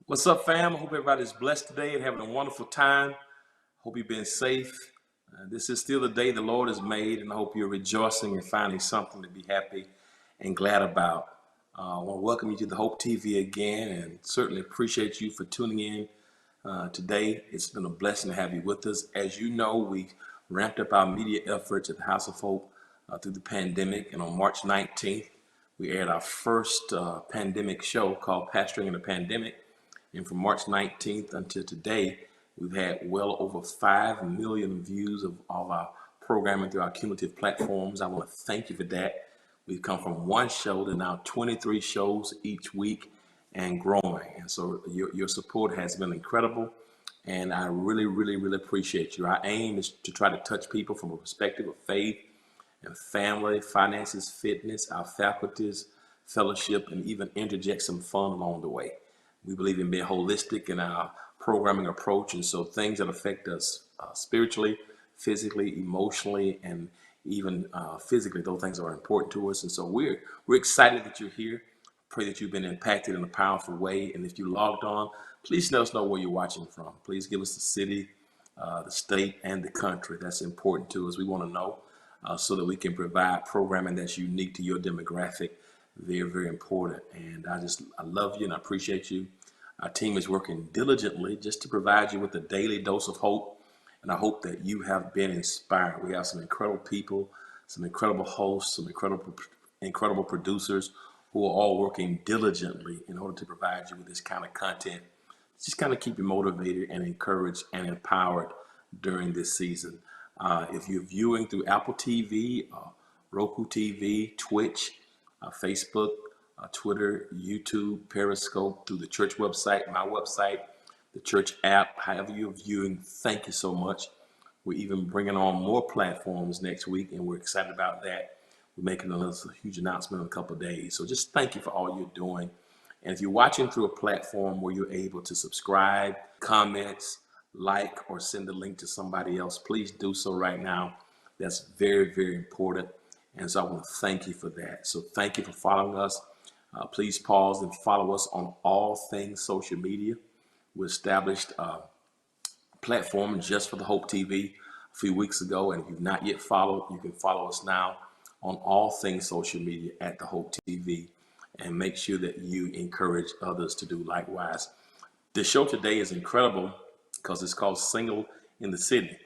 What's up, fam? I hope everybody's blessed today and having a wonderful time. Hope you've been safe. This is still the day the Lord has made, and I hope you're rejoicing and finding something to be happy and glad about. I want to welcome you to the Hope TV again, and certainly appreciate you for tuning in today. It's been a blessing to have you with us. As you know, we ramped up our media efforts at the House of Hope through the pandemic, and on March 19th, we aired our first pandemic show called Pastoring in the Pandemic. And from March 19th until today, we've had well over 5 million views of all our programming through our cumulative platforms. I want to thank you for that. We've come from one show to now 23 shows each week and growing. And so your support has been incredible. And I really appreciate you. Our aim is to try to touch people from a perspective of faith and family, finances, fitness, our faculties, fellowship, and even interject some fun along the way. We believe in being holistic in our programming approach, and so things that affect us spiritually, physically, emotionally, and even physically, those things are important to us. And so we're excited that you're here. Pray that you've been impacted in a powerful way. And if you logged on, please let us know where you're watching from. Please give us the city, the state, and the country. That's important to us. We want to know so that we can provide programming that's unique to your demographic. Very important. And I love you and I appreciate you. Our team is working diligently just to provide you with a daily dose of hope. And I hope that you have been inspired. We have some incredible people, some incredible hosts, some incredible producers who are all working diligently in order to provide you with this kind of content. Just kind of keep you motivated and encouraged and empowered during this season. If you're viewing through Apple TV, Roku TV, Twitch, Facebook, Twitter, YouTube, Periscope, through the church website, my website, the church app, however you're viewing, thank you so much. We're even bringing on more platforms next week, and we're excited about that. We're making a huge announcement in a couple of days. So just thank you for all you're doing. And if you're watching through a platform where you're able to subscribe, comments, like, or send a link to somebody else, please do so right now. That's very important. And so I want to thank you for that. So thank you for following us. Please pause and follow us on all things social media. We established a platform just for the Hope TV a few weeks ago. And if you've not yet followed, you can follow us now on all things social media at the Hope TV. And make sure that you encourage others to do likewise. The show today is incredible because it's called Single in the City.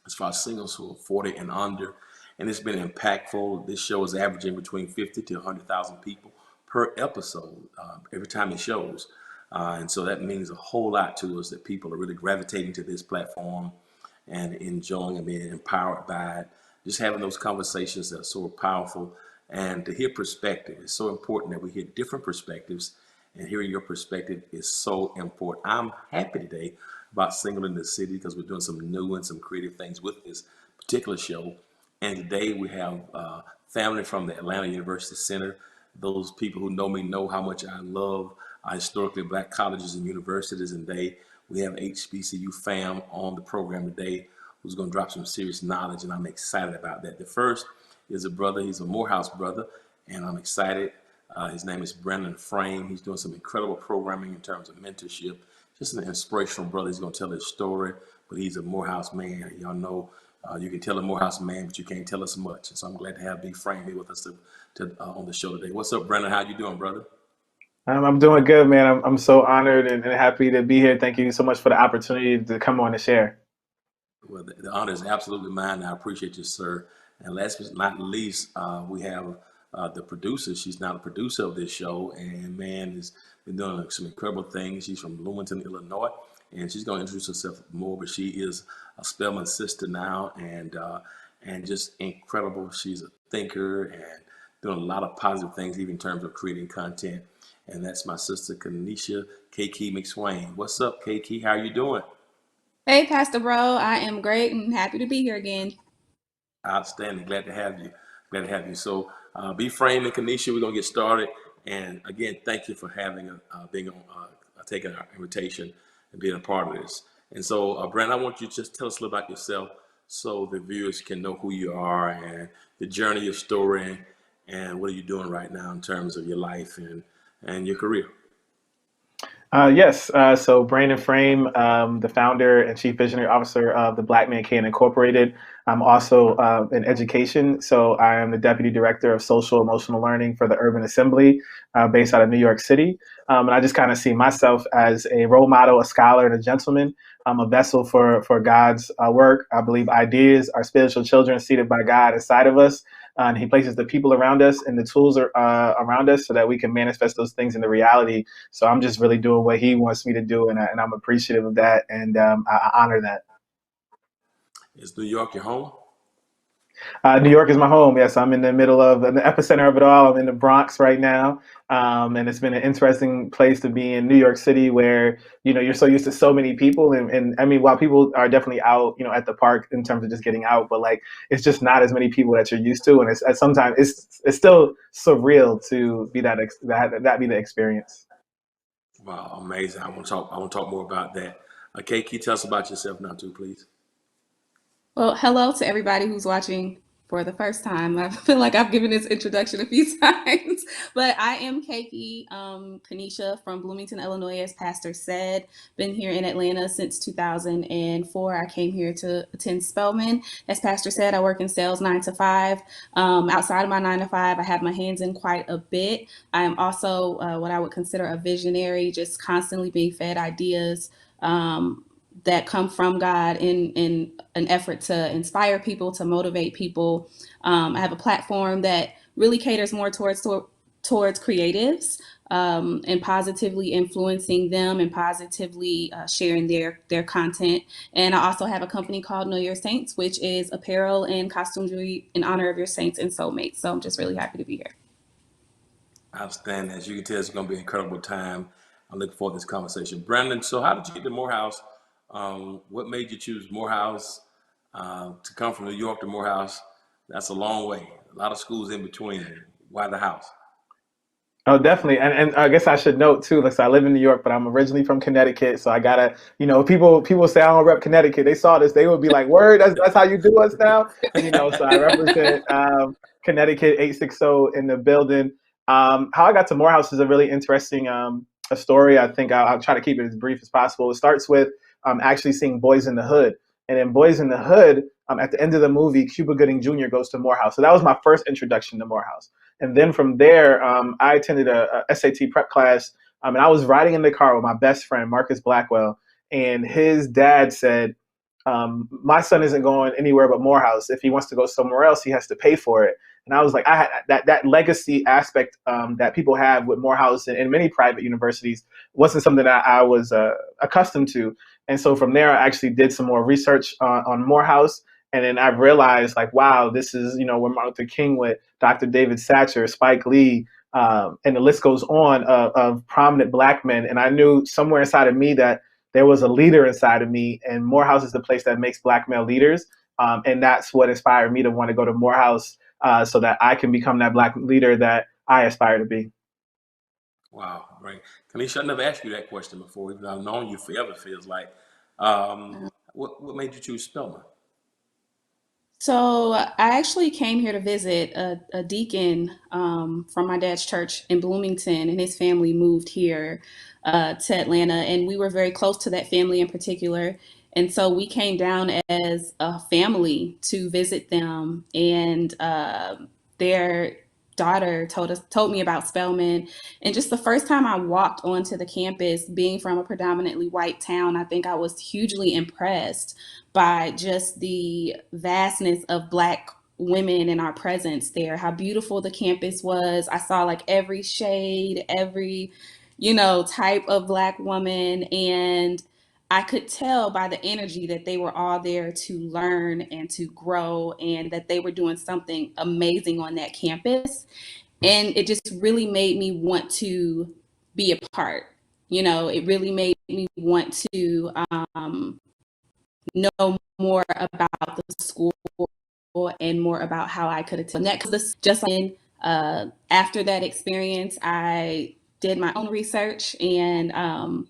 As far as singles who are 40 and under. And it's been impactful. This show is averaging between 50 to 100,000 people per episode every time it shows. And so that means a whole lot to us that people are really gravitating to this platform and enjoying and being empowered by it. Just having those conversations that are so powerful, and to hear perspective. It's so important that we hear different perspectives, and hearing your perspective is so important. I'm happy today about Single in the City because we're doing some new and some creative things with this particular show. And today we have family from the Atlanta University Center. Those people who know me know how much I love historically Black colleges and universities. And we have HBCU fam on the program today who's going to drop some serious knowledge, and I'm excited about that. The first is a brother. He's a Morehouse brother, and I'm excited. His name is Brandon Frame. He's doing some incredible programming in terms of mentorship. Just an inspirational brother. He's going to tell his story, but he's a Morehouse man. Y'all know you can tell a Morehouse man, but you can't tell us much. And so I'm glad to have B. Frame here with us on the show today. What's up, Brandon? How you doing, brother? I'm doing good, man. I'm so honored and happy to be here. Thank you so much for the opportunity to come on and share. Well, the honor is absolutely mine. I appreciate you, sir. And last but not least, we have the producer. She's now the producer of this show, and man, has been doing some incredible things. She's from Bloomington, Illinois, and she's going to introduce herself more. But she is a Spelman sister now, and just incredible. She's a thinker and doing a lot of positive things, even in terms of creating content. And that's my sister, Kanisha K. McSwain. What's up, K. How are you doing? Hey, Pastor Bro. I am great and happy to be here again. Outstanding. Glad to have you. So be Frame and Kanisha, we're going to get started. And again, thank you for being on, taking our invitation and being a part of this. And so, Brandon, I want you to just tell us a little about yourself so the viewers can know who you are and the journey, your story, and what are you doing right now in terms of your life and your career. Yes. So Brandon Frame, the founder and chief visionary officer of the Black Man Can Incorporated. I'm also in education. So I am the deputy director of social emotional learning for the Urban Assembly, based out of New York City. And I just kind of see myself as a role model, a scholar, and a gentleman. I'm a vessel for God's work. I believe ideas are spiritual children seated by God inside of us. And he places the people around us and the tools around us so that we can manifest those things into reality. So I'm just really doing what he wants me to do, and I'm appreciative of that, and I honor that. Is New York your home? New York is my home. Yes, I'm in the middle of in the epicenter of it all. I'm in the Bronx right now, and it's been an interesting place to be in New York City, where you're so used to so many people, and I mean, while people are definitely out, at the park in terms of just getting out, but like it's just not as many people that you're used to, and sometimes it's still surreal to be that be the experience. Wow, amazing. I want to talk more about that. Okay, can you tell us about yourself now too, please? Well, hello to everybody who's watching for the first time. I feel like I've given this introduction a few times, but I am Keiki Kanisha from Bloomington, Illinois, as Pastor said. Been here in Atlanta since 2004. I came here to attend Spelman. As Pastor said, I work in sales 9 to 5. Outside of my 9 to 5, I have my hands in quite a bit. I am also what I would consider a visionary, just constantly being fed ideas. That come from God in an effort to inspire people, to motivate people. I have a platform that really caters more towards creatives, and positively influencing them and positively sharing their content. And I also have a company called Know Your Saints, which is apparel and costume jewelry in honor of your saints and soulmates. So I'm just really happy to be here. Outstanding. As you can tell, it's going to be an incredible time. I'm looking forward to this conversation. Brandon, so how did you get to Morehouse? What made you choose Morehouse to come from New York to Morehouse? That's a long way. A lot of schools in between. Why the house? Oh, definitely. And I guess I should note too, like, so I live in New York, but I'm originally from Connecticut. So I gotta, people say I don't rep Connecticut. They saw this, they would be like, word, that's how you do us now. So I represent Connecticut 860 in the building. How I got to Morehouse is a really interesting a story. I think I'll try to keep it as brief as possible. It starts with actually seeing Boys in the Hood. And in Boys in the Hood, at the end of the movie, Cuba Gooding Jr. goes to Morehouse. So that was my first introduction to Morehouse. And then from there, I attended a SAT prep class, and I was riding in the car with my best friend, Marcus Blackwell, and his dad said, my son isn't going anywhere but Morehouse. If he wants to go somewhere else, he has to pay for it. And I was like, I had that legacy aspect that people have with Morehouse and many private universities wasn't something that I was accustomed to. And so from there, I actually did some more research on Morehouse. And then I realized, like, wow, this is, where Martin Luther King went, Dr. David Satcher, Spike Lee, and the list goes on of prominent Black men. And I knew somewhere inside of me that there was a leader inside of me, and Morehouse is the place that makes Black male leaders. And that's what inspired me to want to go to Morehouse so that I can become that Black leader that I aspire to be. Wow, right. Kanisha, I never asked you that question before, even though I've known you forever, feels like. What made you choose Spelman? So I actually came here to visit a deacon from my dad's church in Bloomington, and his family moved here to Atlanta, and we were very close to that family in particular. And so we came down as a family to visit them, and their daughter told me about Spelman. And just the first time I walked onto the campus, being from a predominantly white town, I think I was hugely impressed by just the vastness of Black women and our presence there, how beautiful the campus was. I saw like every shade, every, type of Black woman. And I could tell by the energy that they were all there to learn and to grow, and that they were doing something amazing on that campus. And it just really made me want to be a part. It really made me want to know more about the school and more about how I could attend next. Just like after that experience, I did my own research and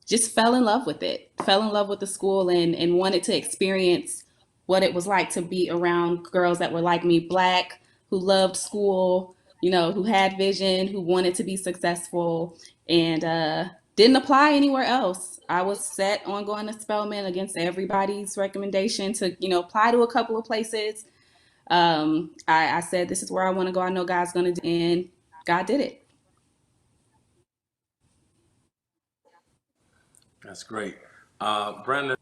just fell in love with it. Fell in love with the school and wanted to experience what it was like to be around girls that were like me, Black, who loved school, who had vision, who wanted to be successful, and didn't apply anywhere else. I was set on going to Spelman against everybody's recommendation to, apply to a couple of places. I said, this is where I want to go. I know God's going to do it, and God did it. That's great. Brandon,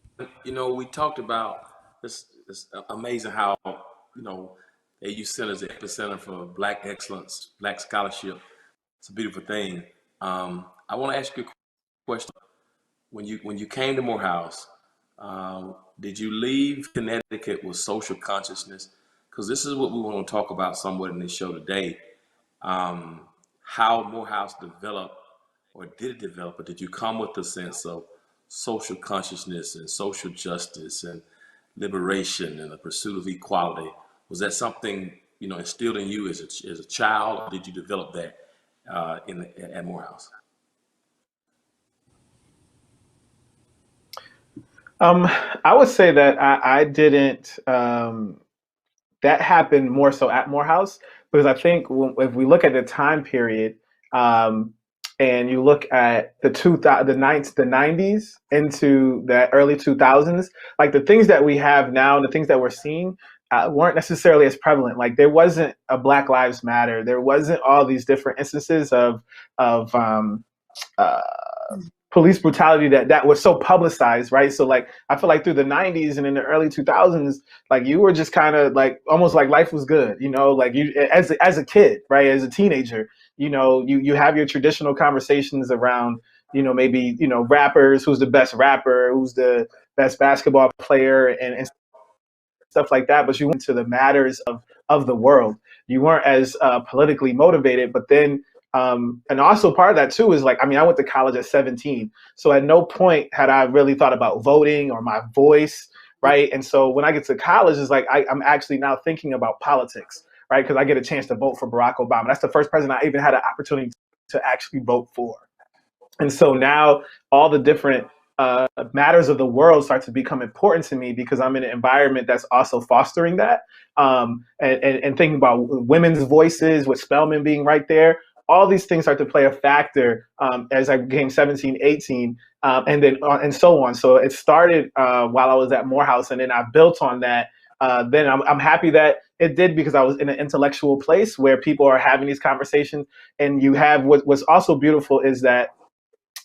we talked about this. It's amazing how, AU Center is the epicenter for Black excellence, Black scholarship. It's a beautiful thing. I want to ask you a question. When you came to Morehouse, did you leave Connecticut with social consciousness? Because this is what we want to talk about somewhat in this show today. How Morehouse developed, or did it develop, or did you come with a sense of social consciousness and social justice and liberation and the pursuit of equality? Was that something instilled in you as a child, or did you develop that at Morehouse? I would say that I didn't. That happened more so at Morehouse, because I think if we look at the time period, and you look at the 90s into the early 2000s, like the things that we have now and the things that we're seeing weren't necessarily as prevalent. Like there wasn't a Black Lives Matter. There wasn't all these different instances of uh, police brutality that was so publicized, right? So like I feel like through the 90s and in the early 2000s, like you were just kind of like almost like life was good, like you as a kid, right? As a teenager, you have your traditional conversations around, maybe, rappers, who's the best rapper, who's the best basketball player, and stuff like that, but you went to the matters of the world. You weren't as politically motivated, but then and also part of that too is like, I mean, I went to college at 17, so at no point had I really thought about voting or my voice, right? And so when I get to college, it's like I'm actually now thinking about politics, right? Because I get a chance to vote for Barack Obama. That's the first president I even had an opportunity to actually vote for. And so now all the different matters of the world start to become important to me because I'm in an environment that's also fostering that. And thinking about women's voices, with Spelman being right there, all these things start to play a factor as I became 17, 18, and then and so on. So it started while I was at Morehouse, and then I built on that. Then I'm happy that it did, because I was in an intellectual place where people are having these conversations. And you have what's also beautiful is that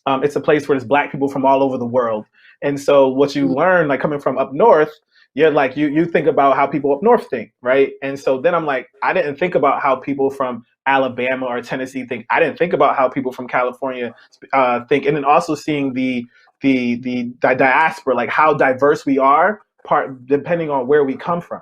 it's a place where there's Black people from all over the world. And so what you learn, like coming from up north, you're like, you think about how people up north think, right? And so then I'm like, I didn't think about how people from Alabama or Tennessee think. I didn't think about how people from California think. And then also seeing the diaspora, like how diverse we are, depending on where we come from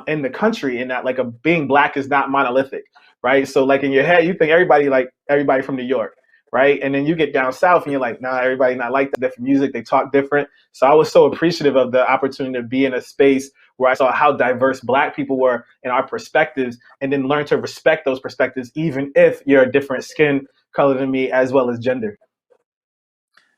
in the country, and that like being Black is not monolithic, right? So like in your head, you think everybody from New York, right? And then you get down south and you're like, nah, everybody not like that. Different music, they talk different. So I was so appreciative of the opportunity to be in a space where I saw how diverse Black people were in our perspectives, and then learn to respect those perspectives, even if you're a different skin color than me, as well as gender.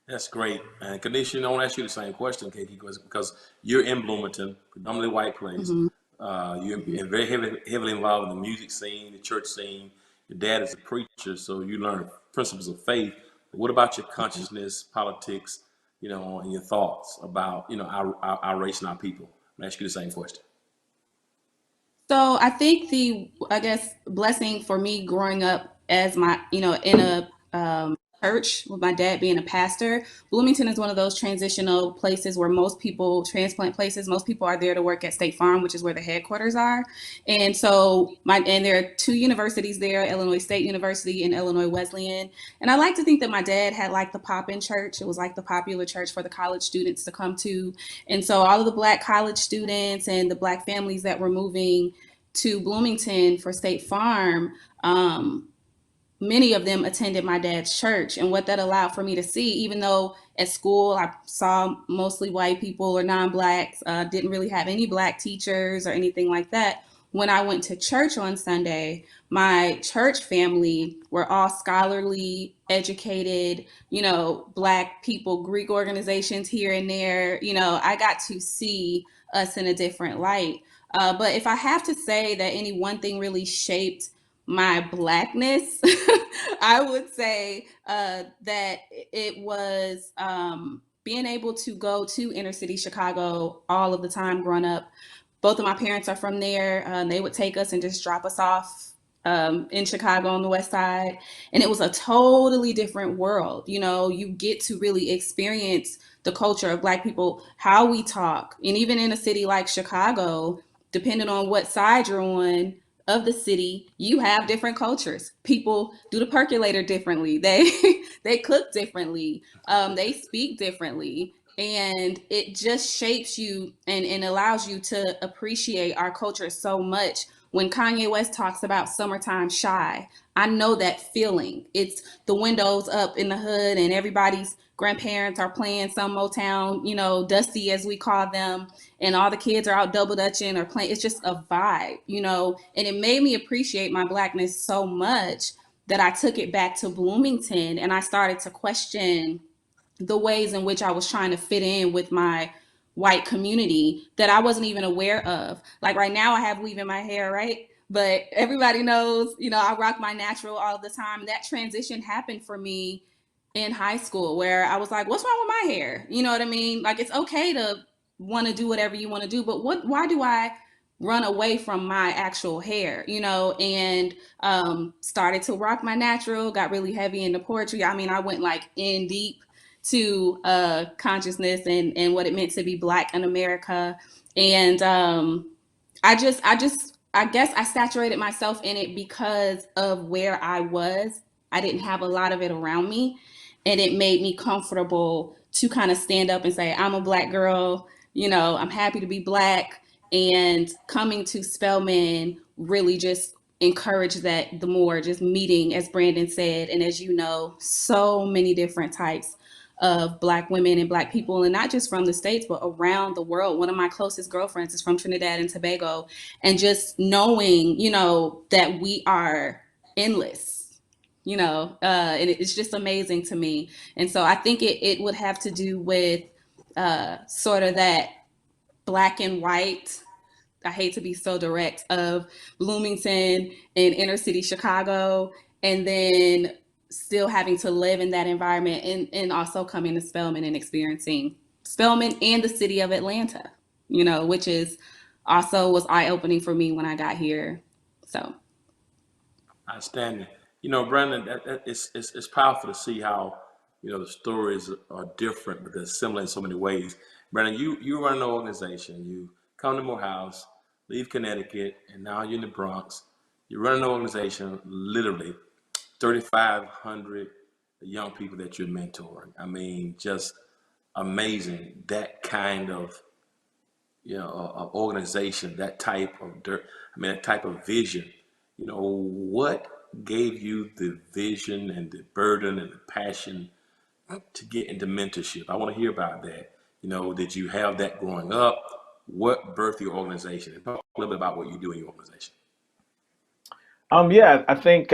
That's great. And Kanisha, I want to ask you the same question, Katie, because you're in Bloomington, predominantly white place. You're very heavily involved in the music scene, the church scene. Your dad is a preacher, so you learn principles of faith. But what about your consciousness, politics, and your thoughts about, our race and our people? I'm ask you the same question. So I think I guess, blessing for me growing up as in a church with my dad being a pastor, Bloomington is one of those transitional places where most people, transplant places, most people are there to work at State Farm, which is where the headquarters are. And so and there are two universities there, Illinois State University and Illinois Wesleyan. And I like to think that my dad had like the pop-in church. It was like the popular church for the college students to come to. And so all of the Black college students and the Black families that were moving to Bloomington for State Farm, many of them attended my dad's church. And what that allowed for me to see, even though at school I saw mostly white people or non-Blacks, didn't really have any Black teachers or anything like that. When I went to church on Sunday, my church family were all scholarly, educated, Black people, Greek organizations here and there. I got to see us in a different light. But if I have to say that any one thing really shaped my Blackness, I would say that it was being able to go to inner city Chicago all of the time growing up. Both of my parents are from there. They would take us and just drop us off in Chicago on the west side. And it was a totally different world. You know, you get to really experience the culture of Black people, how we talk. And even in a city like Chicago, depending on what side you're on of the city, you have different cultures. People do the percolator differently. They they cook differently. They speak differently, and it just shapes you and allows you to appreciate our culture so much. When Kanye West talks about summertime shy, I know that feeling. It's the windows up in the hood, and everybody's grandparents are playing some Motown, you know, dusty as we call them, and all the kids are out double dutching or playing. It's just a vibe, you know, and it made me appreciate my Blackness so much that I took it back to Bloomington and I started to question the ways in which I was trying to fit in with my white community that I wasn't even aware of. Like right now, I have weave in my hair, right? But everybody knows, you know, I rock my natural all the time. That transition happened for me in high school where I was like, what's wrong with my hair? You know what I mean? Like it's okay to want to do whatever you want to do, but why do I run away from my actual hair, you know? And started to rock my natural, got really heavy into poetry. I mean, I went like in deep to consciousness and what it meant to be Black in America. And I guess I saturated myself in it because of where I was. I didn't have a lot of it around me, and it made me comfortable to kind of stand up and say, I'm a Black girl, you know, I'm happy to be Black. And coming to Spelman really just encouraged that the more, just meeting, as Brandon said, and as you know, so many different types of Black women and Black people, and not just from the States, but around the world. One of my closest girlfriends is from Trinidad and Tobago, and just knowing, you know, that we are endless, you know, and it's just amazing to me. And so I think it would have to do with sort of that Black and white, I hate to be so direct, of Bloomington and inner city Chicago, and then still having to live in that environment and also coming to Spelman and experiencing Spelman and the city of Atlanta, you know, which is also was eye opening for me when I got here. So Outstanding. You know, Brandon, it's powerful to see how, you know, the stories are different, but they're similar in so many ways. Brandon, you run an organization. You come to Morehouse, leave Connecticut, and now you're in the Bronx. You run an organization, literally 3,500 young people that you're mentoring. I mean, just amazing. That kind of, you know, organization, that type of that type of vision. You know, what gave you the vision and the burden and the passion to get into mentorship? I want to hear about that. You know, did you have that growing up? What birthed your organization? And talk a little bit about what you do in your organization. Yeah, I think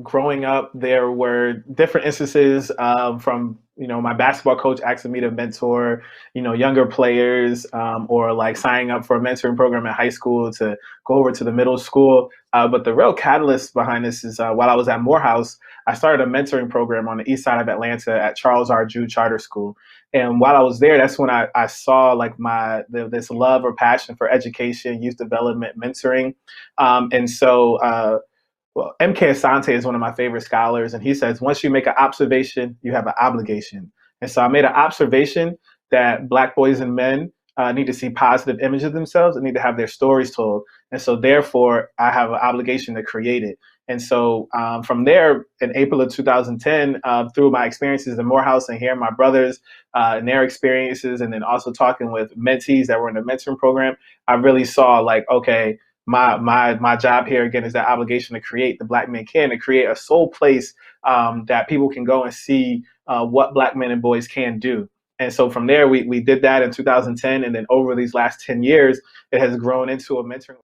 growing up, there were different instances from, you know, my basketball coach asking me to mentor, you know, younger players, or like signing up for a mentoring program at high school to go over to the middle school. But the real catalyst behind this is while I was at Morehouse, I started a mentoring program on the east side of Atlanta at Charles R. Drew Charter School. And while I was there, that's when I saw like this love or passion for education, youth development, mentoring. And so well, MK Asante is one of my favorite scholars, and he says, once you make an observation, you have an obligation. And so I made an observation that Black boys and men need to see positive images of themselves and need to have their stories told. And so therefore, I have an obligation to create it. And so from there, in April of 2010, through my experiences in Morehouse and hearing my brothers and their experiences, and then also talking with mentees that were in the mentoring program, I really saw like, okay, my job here again is that obligation to create the Black men can, to create a sole place that people can go and see what Black men and boys can do. And so from there, we did that in 2010, and then over these last 10 years, it has grown into a mentoring.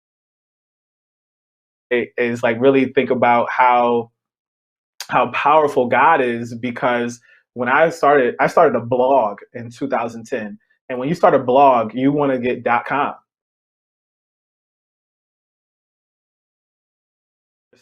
It is like really think about how powerful God is, because when I started a blog in 2010, and when you start a blog, you want to get .com.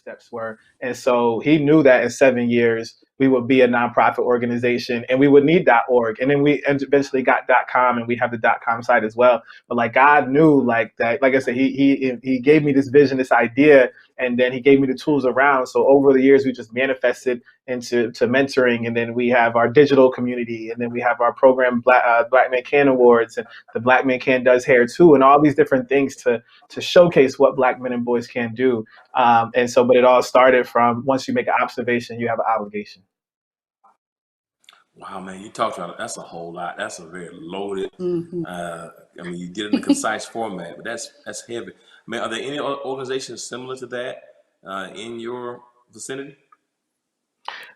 steps were. And so he knew that in 7 years we would be a nonprofit organization and we would need .org. And then we eventually got .com, and we have the .com site as well. But like God knew like that, like I said, he gave me this vision, this idea, and then he gave me the tools around. So over the years, we just manifested into mentoring, and then we have our digital community, and then we have our program, Black Man Can Awards, and the Black Man Can Does Hair too, and all these different things to showcase what Black men and boys can do. And so, but it all started from, once you make an observation, you have an obligation. Wow, man, you talked about it. That's a whole lot. That's a very loaded. I mean, you get it in a concise format, but that's heavy. I mean, are there any other organizations similar to that in your vicinity?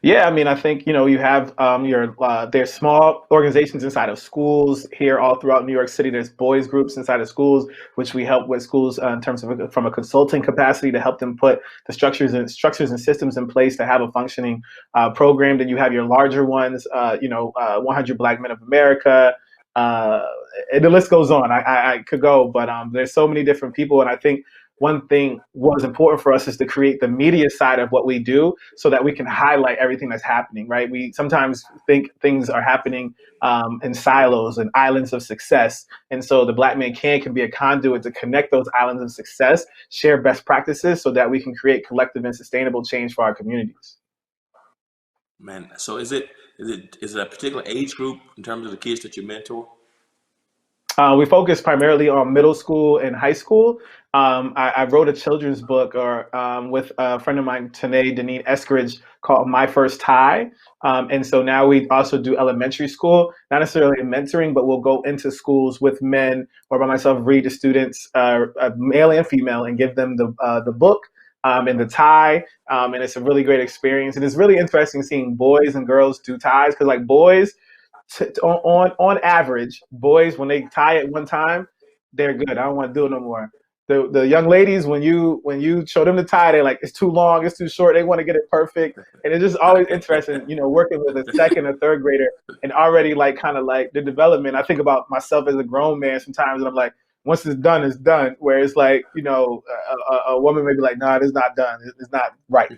Yeah, I mean, I think, you have there's small organizations inside of schools here all throughout New York City. There's boys groups inside of schools, which we help with schools in terms of from a consulting capacity to help them put the structures and systems in place to have a functioning program. Then you have your larger ones, 100 Black Men of America. And the list goes on. I could go, but there's so many different people, and I think one thing was important for us is to create the media side of what we do so that we can highlight everything that's happening, right? We sometimes think things are happening in silos and islands of success. And so the Black Man Can be a conduit to connect those islands of success, share best practices so that we can create collective and sustainable change for our communities. Man, so is it a particular age group in terms of the kids that you mentor? We focus primarily on middle school and high school. I wrote a children's book with a friend of mine, Tanae Deneen Eskridge, called My First Tie. And so now we also do elementary school, not necessarily mentoring, but we'll go into schools with men or by myself, read to students, male and female, and give them the book and the tie. And it's a really great experience. And it's really interesting seeing boys and girls do ties, because like boys, on average, boys, when they tie it one time, they're good. I don't want to do it no more. The young ladies, when you show them the tie, they're like, it's too long, it's too short. They want to get it perfect, and it's just always interesting, working with a second or third grader and already like kind of like the development. I think about myself as a grown man sometimes, and I'm like, once it's done, it's done. Where it's like, a woman may be like, no, it's not done. It's not right.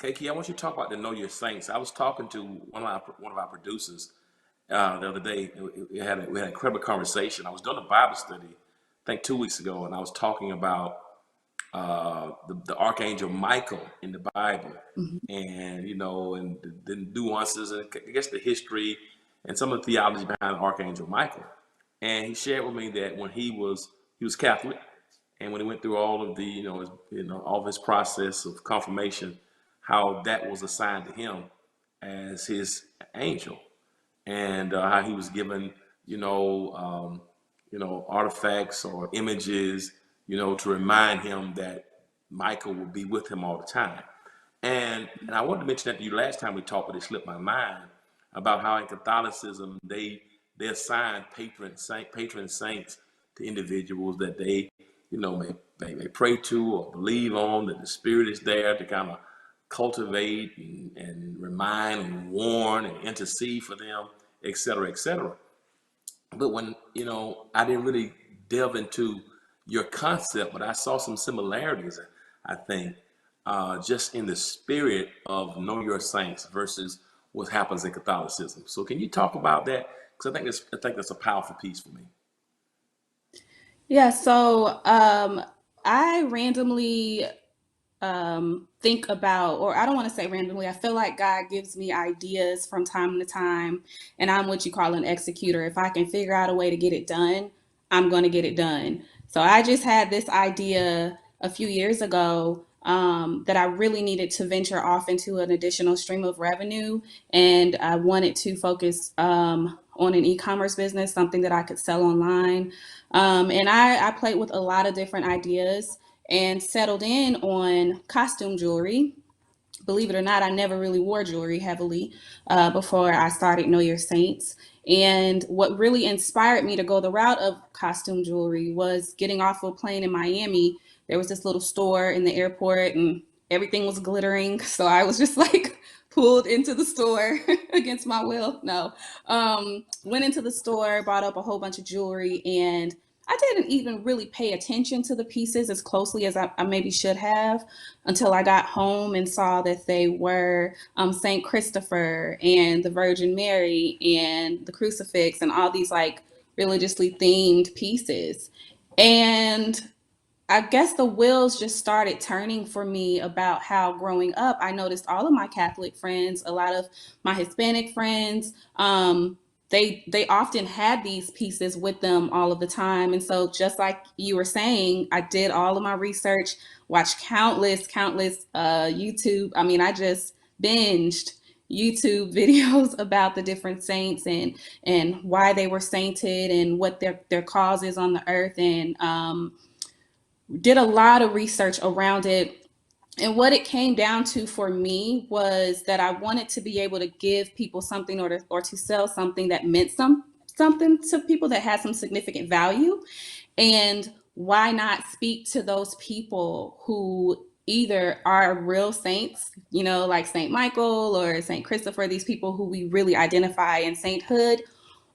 Kiki, I want you to talk about the Know Your Saints. I was talking to one of our producers the other day. We had an incredible conversation. I was doing a Bible study, I think 2 weeks ago, and I was talking about the Archangel Michael in the Bible, and and the nuances, and I guess the history and some of the theology behind Archangel Michael. And he shared with me that when he was Catholic, and when he went through all of the all of his process of confirmation, how that was assigned to him as his angel, and how he was given, artifacts or images, to remind him that Michael will be with him all the time. And I wanted to mention that to you last time we talked, but it slipped my mind about how in Catholicism they assign patron saints to individuals that they may pray to or believe on, that the Spirit is there to kind of cultivate and remind and warn and intercede for them, et cetera, et cetera. But when, I didn't really delve into your concept, but I saw some similarities, I think, just in the spirit of Know Your Saints versus what happens in Catholicism. So can you talk about that? Because I think that's a powerful piece for me. Yeah, so I randomly think about, or I don't want to say randomly, I feel like God gives me ideas from time to time, and I'm what you call an executor. If I can figure out a way to get it done, I'm going to get it done. So I just had this idea a few years ago that I really needed to venture off into an additional stream of revenue, and I wanted to focus on an e-commerce business, something that I could sell online. And I played with a lot of different ideas and settled in on costume jewelry. Believe it or not, I never really wore jewelry heavily before I started Know Your Saints. And what really inspired me to go the route of costume jewelry was getting off a plane in Miami. There was this little store in the airport and everything was glittering. So I was just like pulled into the store against my will. No. Went into the store, bought up a whole bunch of jewelry, and I didn't even really pay attention to the pieces as closely as I maybe should have until I got home and saw that they were Saint Christopher and the Virgin Mary and the crucifix and all these like religiously themed pieces. And I guess the wheels just started turning for me about how growing up, I noticed all of my Catholic friends, a lot of my Hispanic friends, they often had these pieces with them all of the time. And so, just like you were saying, I did all of my research, watched countless YouTube. I mean, I just binged YouTube videos about the different saints and why they were sainted and what their cause is on the earth and did a lot of research around it. And what it came down to for me was that I wanted to be able to give people something or to sell something that meant something to people that had some significant value. And why not speak to those people who either are real saints, like Saint Michael or Saint Christopher, these people who we really identify in sainthood,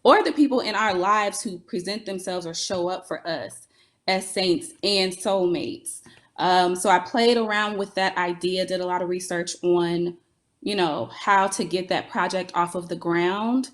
or the people in our lives who present themselves or show up for us as saints and soulmates. So I played around with that idea, did a lot of research on, how to get that project off of the ground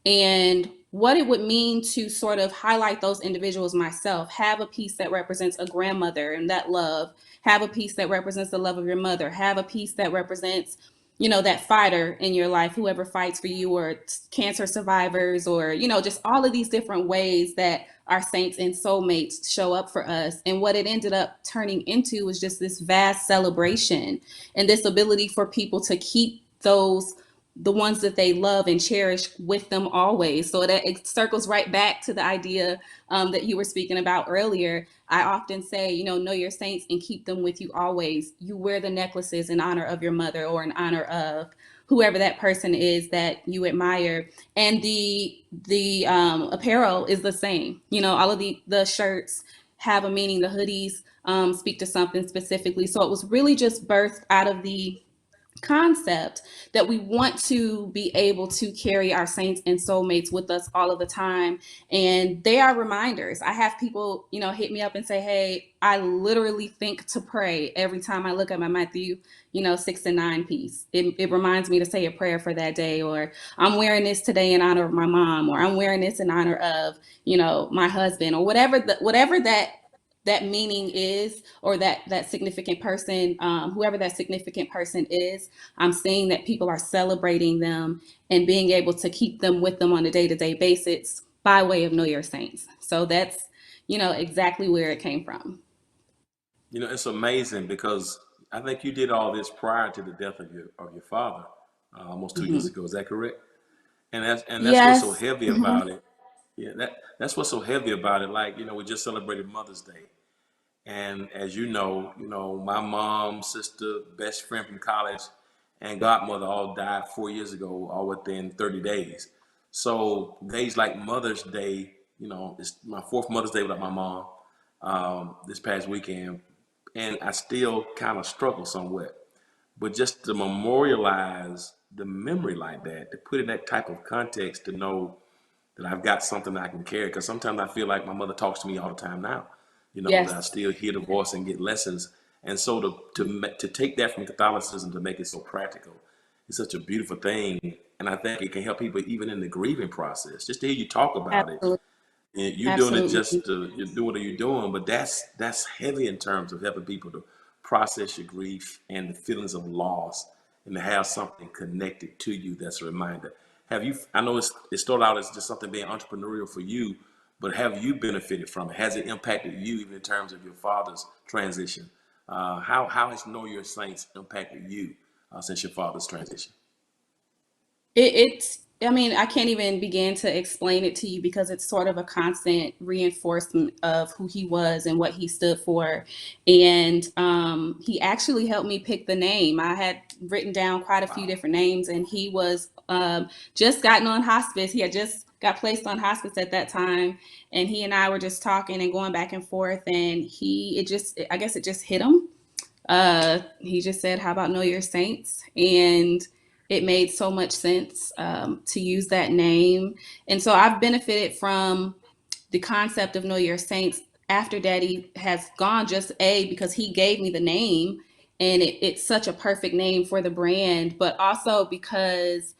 and what it would mean to sort of highlight those individuals myself, have a piece that represents a grandmother and that love, have a piece that represents the love of your mother, have a piece that represents that fighter in your life, whoever fights for you, or cancer survivors, or, just all of these different ways that our saints and soulmates show up for us. And what it ended up turning into was just this vast celebration and this ability for people to keep the ones that they love and cherish with them always. So that it circles right back to the idea that you were speaking about earlier. I often say, know your saints and keep them with you always. You wear the necklaces in honor of your mother or in honor of whoever that person is that you admire. And the apparel is the same. All of the shirts have a meaning. The hoodies speak to something specifically. So it was really just birthed out of the concept that we want to be able to carry our saints and soulmates with us all of the time. And they are reminders. I have people, hit me up and say, hey, I literally think to pray every time I look at my Matthew, 6 and 9 piece. It reminds me to say a prayer for that day, or I'm wearing this today in honor of my mom, or I'm wearing this in honor of, my husband, or whatever that meaning is, or that significant person, whoever that significant person is. I'm seeing that people are celebrating them and being able to keep them with them on a day-to-day basis by way of Know Your Saints. So that's exactly where it came from. It's amazing because I think you did all this prior to the death of your father, almost 2 years Mm-hmm. ago. Is that correct? And that's what's so Yes. heavy Mm-hmm. about it. Yeah, that's what's so heavy about it. Like, we just celebrated Mother's Day. And as my mom, sister, best friend from college, and godmother all died 4 years ago, all within 30 days. So days like Mother's Day, it's my fourth Mother's Day without my mom this past weekend, and I still kind of struggle somewhat. But just to memorialize the memory like that, to put in that type of context, to know that I've got something that I can carry. Because sometimes I feel like my mother talks to me all the time now, that I Yes. still hear the voice and get lessons. And so to take that from Catholicism to make it so practical is such a beautiful thing. And I think it can help people even in the grieving process. Just to hear you talk about it, Absolutely. and you're doing it Absolutely. just to you're doing what you're doing, but that's heavy in terms of helping people to process your grief and the feelings of loss, and to have something connected to you that's a reminder. Have you? I know it started out as just something being entrepreneurial for you, but have you benefited from it? Has it impacted you even in terms of your father's transition? How has Know Your Saints impacted you since your father's transition? It's, I mean, I can't even begin to explain it to you because it's sort of a constant reinforcement of who he was and what he stood for. And he actually helped me pick the name. I had written down quite a few Wow. different names, and he was just gotten on hospice. He had just got placed on hospice at that time. And he and I were just talking and going back and forth. And I guess it just hit him. He just said, "How about Know Your Saints?" And it made so much sense to use that name. And so I've benefited from the concept of Know Your Saints after Daddy has gone, just because he gave me the name, and it's such a perfect name for the brand, but also because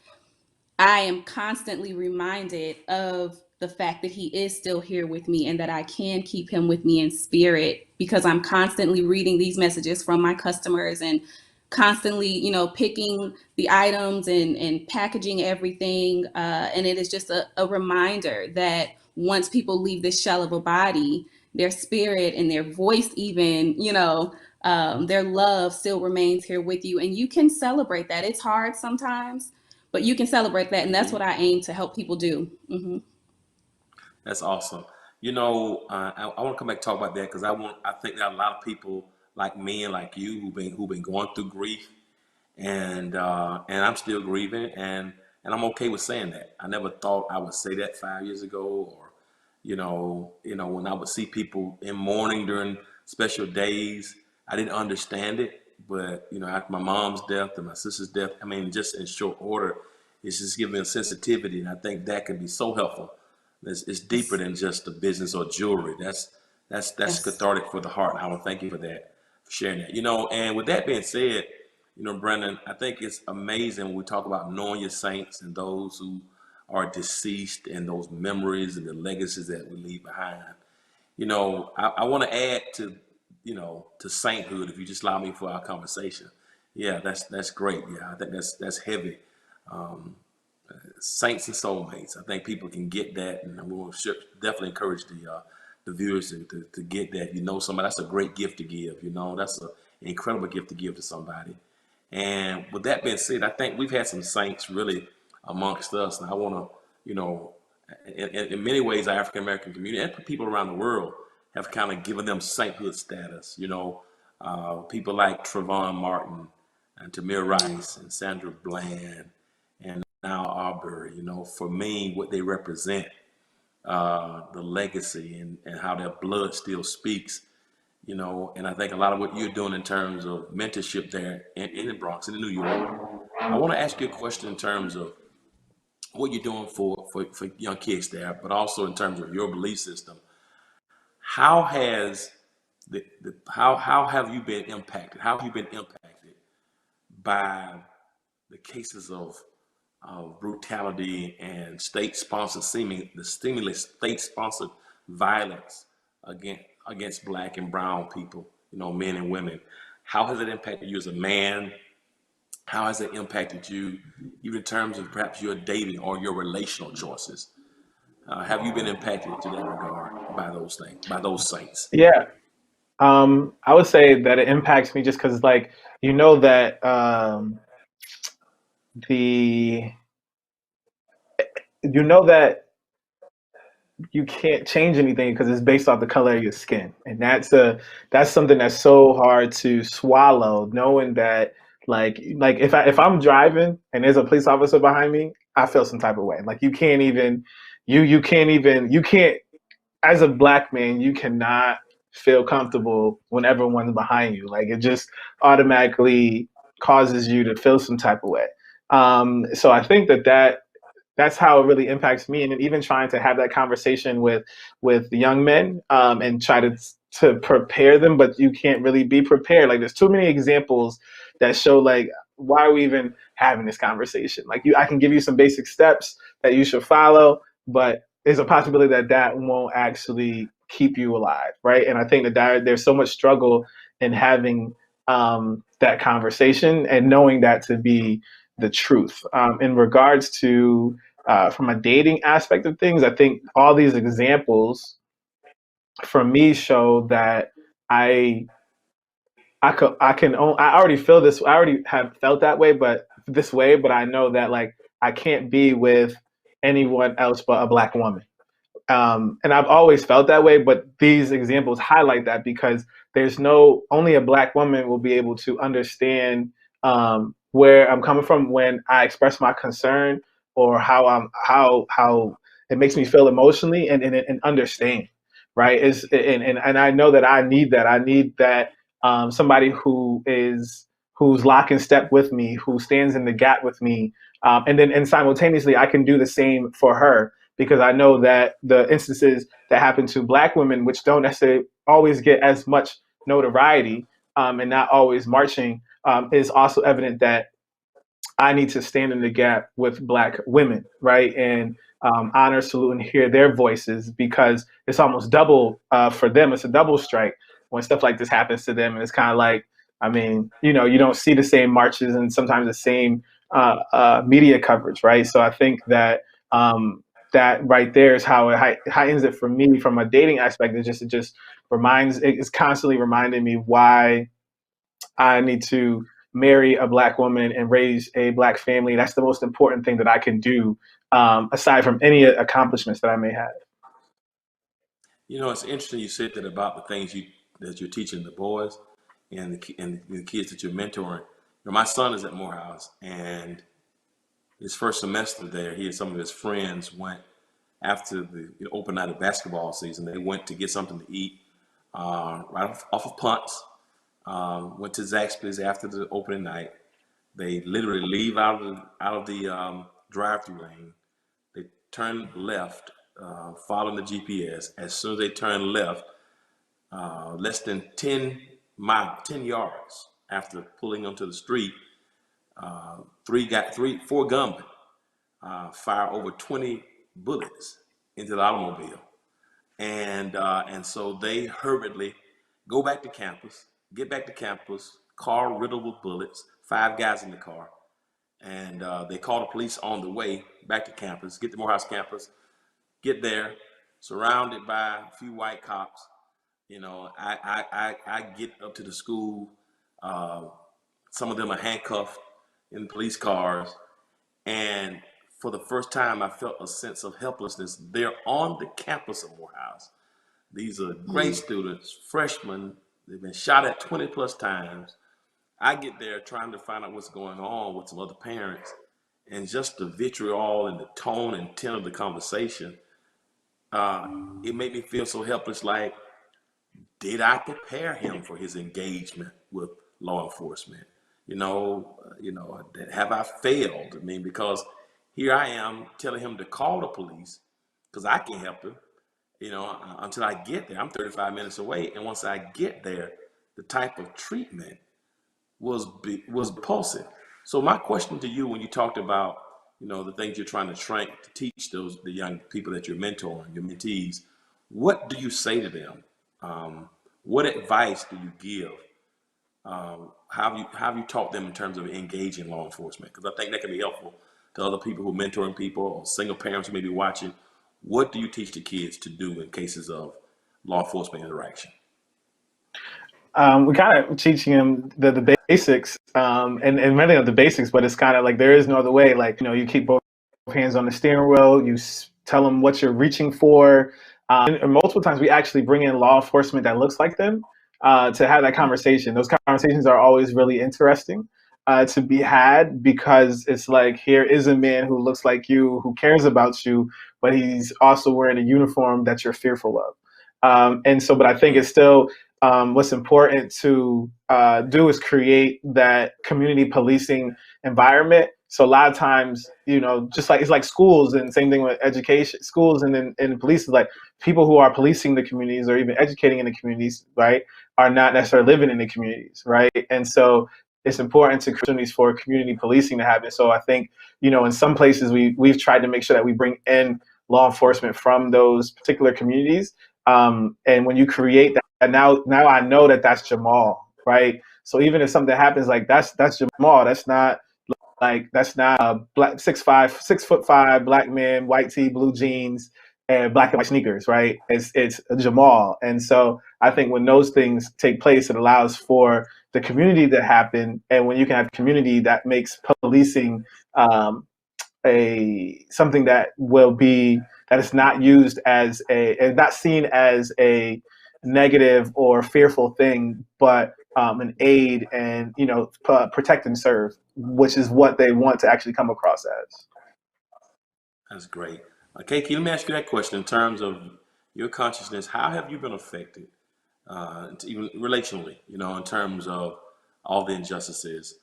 I am constantly reminded of the fact that he is still here with me and that I can keep him with me in spirit, because I'm constantly reading these messages from my customers and constantly, picking the items and packaging everything. And it is just a reminder that once people leave this shell of a body, their spirit and their voice, even, their love still remains here with you. And you can celebrate that. It's hard sometimes, but you can celebrate that, and that's what I aim to help people do. That's awesome. I want to come back and talk about that because I think there are a lot of people like me and like you who've been going through grief, and I'm still grieving, and I'm okay with saying that. I never thought I would say that 5 years ago, or when I would see people in mourning during special days, I didn't understand it. But after my mom's death and my sister's death, I mean, just in short order, it's just giving me a sensitivity, and I think that can be so helpful. It's deeper than just the business or jewelry. That's Yes. cathartic for the heart. I want to thank you for that, for sharing that. And with that being said, Brendan, I think it's amazing when we talk about knowing your saints and those who are deceased and those memories and the legacies that we leave behind. I want to add to sainthood, if you just allow me for our conversation. Yeah, that's great. Yeah, I think that's heavy. Um, Saints and soulmates. I think people can get that, and we will definitely encourage the viewers to get that. Somebody, that's a great gift to give. That's an incredible gift to give to somebody. And with that being said, I think we've had some saints really amongst us, and I want to, in many ways, our African American community and people around the world have kind of given them sainthood status. People like Trayvon Martin and Tamir Rice and Sandra Bland and now Arbery. For me, what they represent, the legacy and how their blood still speaks. And I think a lot of what you're doing in terms of mentorship there in the Bronx, in New York. I want to ask you a question in terms of what you're doing for young kids there, but also in terms of your belief system. How has how have you been impacted? How have you been impacted by the cases of brutality and state-sponsored state-sponsored violence against Black and brown people, men and women? How has it impacted you as a man? How has it impacted you, even in terms of perhaps your dating or your relational choices? Have you been impacted to that regard by those things, by those saints? Yeah. I would say that it impacts me just because, like, that the that you can't change anything because it's based off the color of your skin, and that's something that's so hard to swallow. Knowing that, like if I'm driving and there's a police officer behind me, I feel some type of way. Like you can't, as a Black man, you cannot feel comfortable when everyone's behind you. Like, it just automatically causes you to feel some type of way. So I think that's how it really impacts me. And then even trying to have that conversation with young men, and try to prepare them, but you can't really be prepared. Like, there's too many examples that show, like, why are we even having this conversation? Like, I can give you some basic steps that you should follow, but there's a possibility that won't actually keep you alive, right? And I think that there's so much struggle in having that conversation and knowing that to be the truth. In regards to from a dating aspect of things, I think all these examples for me show that I I already feel this. I already have felt that way, but I know that, like, I can't be with anyone else but a Black woman. And I've always felt that way, but these examples highlight that because only a Black woman will be able to understand where I'm coming from when I express my concern, or how it makes me feel emotionally, and understand, right? And I know that I need that. I need that, somebody who's lock and step with me, who stands in the gap with me, and simultaneously I can do the same for her, because I know that the instances that happen to Black women, which don't necessarily always get as much notoriety, and not always marching, is also evident that I need to stand in the gap with Black women, right? And honor, salute, and hear their voices, because it's almost double for them. It's a double strike when stuff like this happens to them. And it's kind of like, I mean, you don't see the same marches and sometimes the same media coverage, right? So I think that that right there is how it heightens it for me from a dating aspect. It just reminds, it's constantly reminding me why I need to marry a Black woman and raise a Black family. That's the most important thing that I can do, aside from any accomplishments that I may have. It's interesting you said that about the things that you're teaching the boys and the kids that you're mentoring. My son is at Morehouse, and his first semester there, he and some of his friends went after the open night of basketball season. They went to get something to eat right off of Punts. Went to Zaxby's after the opening night. They literally leave out of the drive-through lane. They turn left, following the GPS. As soon as they turn left, less than 10 yards after pulling onto the street, four gunmen fire over 20 bullets into the automobile, and so they hurriedly go back to campus, get back to campus, car riddled with bullets, 5 guys in the car, and they call the police on the way back to campus, get to Morehouse campus, get there, surrounded by a few white cops. I get up to the school. Some of them are handcuffed in police cars, and for the first time, I felt a sense of helplessness. They're on the campus of Morehouse. These are great students, freshmen. They've been shot at 20 plus times. I get there trying to find out what's going on with some other parents, and just the vitriol and the tone and tone of the conversation, it made me feel so helpless. Like, did I prepare him for his engagement with law enforcement? Have I failed? I mean, because here I am telling him to call the police because I can't help him. Until I get there, I'm 35 minutes away, and once I get there, the type of treatment was repulsive. So my question to you, when you talked about the things you're trying to train to teach the young people that you're mentoring, your mentees, what do you say to them? What advice do you give? How have you taught them in terms of engaging law enforcement? Because I think that can be helpful to other people who are mentoring people or single parents who may be watching. What do you teach the kids to do in cases of law enforcement interaction? We kind of teaching them the basics, and many of the basics, but it's kind of like there is no other way. Like, you keep both hands on the steering wheel, you tell them what you're reaching for. And multiple times we actually bring in law enforcement that looks like them to have that conversation. Those conversations are always really interesting to be had, because it's like, here is a man who looks like you, who cares about you, but he's also wearing a uniform that you're fearful of. But I think it's still what's important to do is create that community policing environment. So a lot of times, just like it's like schools, and same thing with education, schools and then police is like people who are policing the communities or even educating in the communities, right, are not necessarily living in the communities, right? And so it's important to create opportunities for community policing to happen. So I think, in some places we've tried to make sure that we bring in law enforcement from those particular communities. And when you create that, now I know that that's Jamal, right? So even if something happens, like that's Jamal. That's not a black 6'5" black man, white tee, blue jeans, and black and white sneakers, right? It's Jamal. And so I think when those things take place, it allows for the community to happen. And when you can have community, that makes policing something that is not used as not seen as a negative or fearful thing, but an aid and protect and serve, which is what they want to actually come across as. That's great. Okay, let me ask you that question in terms of your consciousness. How have you been affected, even relationally, in terms of all the injustices?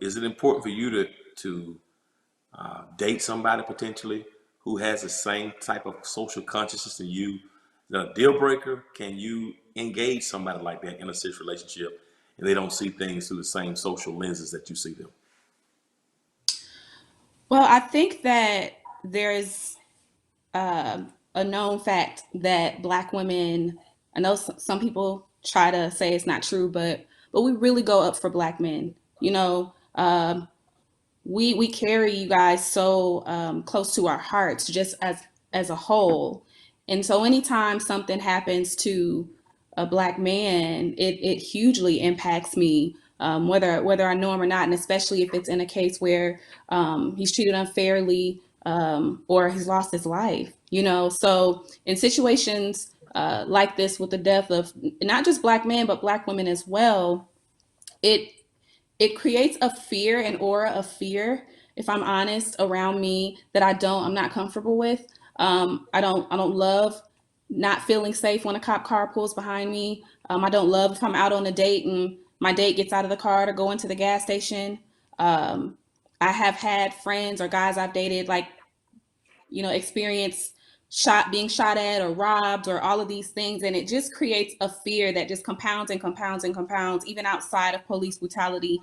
Is it important for you to date somebody potentially who has the same type of social consciousness as you? Is that a deal breaker? Can you engage somebody like that in a serious relationship and they don't see things through the same social lenses that you see them? Well, I think that there's a known fact that Black women, I know some people try to say it's not true, but we really go up for Black men. You know, we carry you guys so close to our hearts, just as a whole. And so, anytime something happens to a Black man, it hugely impacts me, whether I know him or not, and especially if it's in a case where he's treated unfairly, or he's lost his life. You know, so in situations like this, with the death of not just Black men but Black women as well, it it creates a fear, an aura of fear, if I'm honest, around me that I'm not comfortable with. I don't love not feeling safe when a cop car pulls behind me. I don't love if I'm out on a date and my date gets out of the car to go into the gas station. Um, I have had friends or guys I've dated, like, experience being shot at or robbed or all of these things, and it just creates a fear that just compounds and compounds and compounds, even outside of police brutality.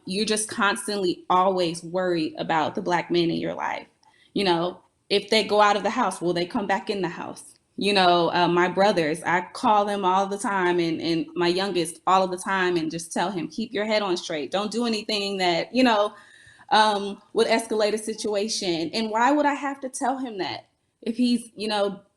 You're just constantly always worried about the Black men in your life. you know if they go out of the house, will they come back in the house? My brothers, I call them all the time, and my youngest all of the time, and just tell him, keep your head on straight, don't do anything that would escalate a situation. And why would I have to tell him that if he's,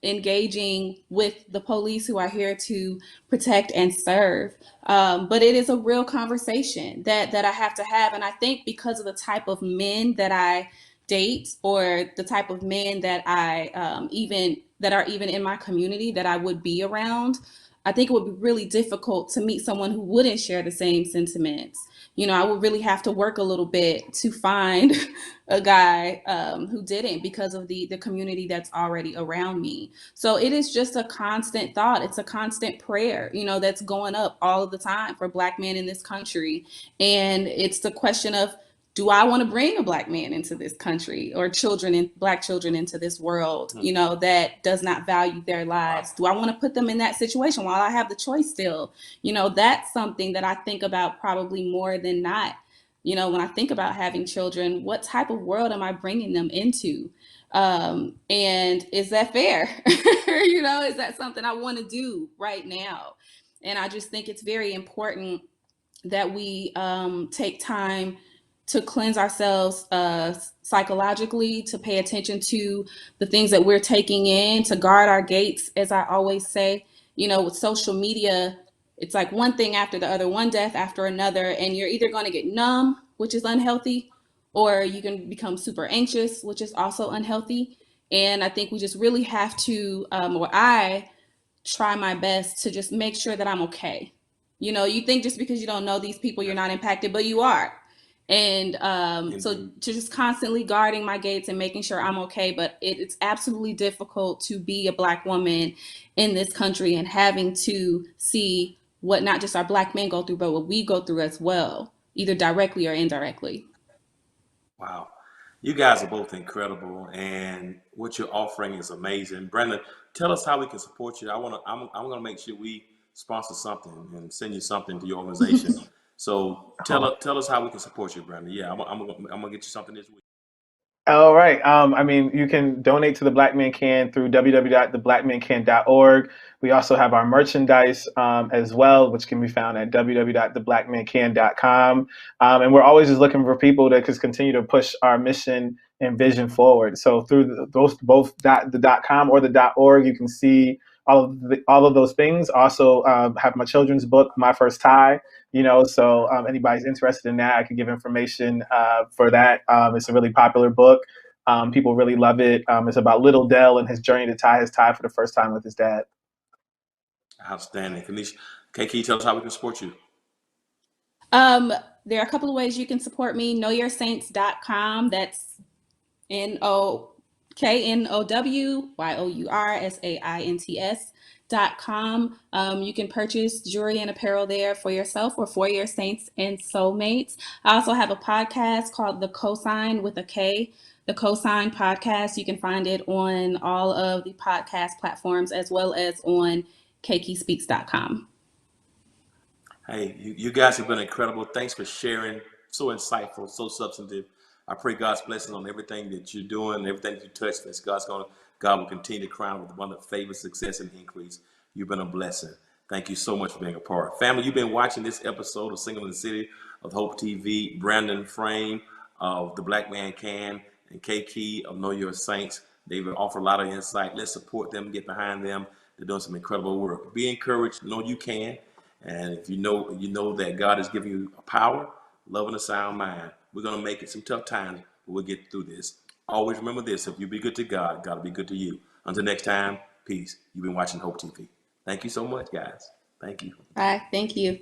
engaging with the police who are here to protect and serve? But it is a real conversation that I have to have. And I think because of the type of men that I date, or the type of men that I even that are even in my community that I would be around, I think it would be really difficult to meet someone who wouldn't share the same sentiments. I would really have to work a little bit to find a guy who didn't, because of the community that's already around me. So it is just a constant thought. It's a constant prayer, that's going up all of the time for Black men in this country. And it's the question of, do I want to bring a Black man into this country, or Black children into this world, that does not value their lives? Do I want to put them in that situation while I have the choice still? That's something that I think about probably more than not. When I think about having children, what type of world am I bringing them into? And is that fair? Is that something I want to do right now? And I just think it's very important that we take time to cleanse ourselves psychologically, to pay attention to the things that we're taking in, to guard our gates, as I always say. With social media, it's like one thing after the other, one death after another, and you're either going to get numb, which is unhealthy, or you can become super anxious, which is also unhealthy. And I think we just really have to, or I try my best to just make sure that I'm okay. You think just because you don't know these people, you're not impacted, but you are. And so to just constantly guarding my gates and making sure I'm okay. But it's absolutely difficult to be a Black woman in this country and having to see what not just our Black men go through, but what we go through as well, either directly or indirectly. Wow. You guys are both incredible, and what you're offering is amazing. Brenda, tell us how we can support you. I'm gonna make sure we sponsor something and send you something to your organization. So tell us how we can support you, Brenda. Yeah, I'm gonna get you something this week. All right. I mean, you can donate to the Black Man Can through www.theblackmancan.org. We also have our merchandise as well, which can be found at www.theblackmancan.com. And we're always just looking for people that can continue to push our mission and vision forward. So through both the .com or the .org, you can see all of those things. Also have my children's book, My First Tie. So anybody's interested in that, I can give information for that. It's a really popular book. People really love it. It's about little Dell and his journey to tie his tie for the first time with his dad. Outstanding. Kanisha, okay, can you tell us how we can support you? There are a couple of ways you can support me. KnowYourSaints.com. That's NOKNOWYOURSAINTS com. You can purchase jewelry and apparel there for yourself or for your saints and soulmates. I also have a podcast called The Cosign with a K, The Cosign Podcast. You can find it on all of the podcast platforms as well as on keikispeaks.com. Hey, you guys have been incredible. Thanks for sharing. So insightful, so substantive. I pray God's blessings on everything that you're doing, everything that you touch. That God will continue to crown with abundant favor, success, and increase. You've been a blessing. Thank you so much for being a part. Family, you've been watching this episode of Singing in the City of Hope TV. Brandon Frame of The Black Man Can and K Key of Know Your Saints. They've offered a lot of insight. Let's support them, get behind them. They're doing some incredible work. Be encouraged. Know you can. And if you know that God has given you a power, love, and a sound mind. We're going to make it some tough times, but we'll get through this. Always remember this: if you be good to God, God will be good to you. Until next time, peace. You've been watching Hope TV. Thank you so much, guys. Thank you. Bye. Thank you.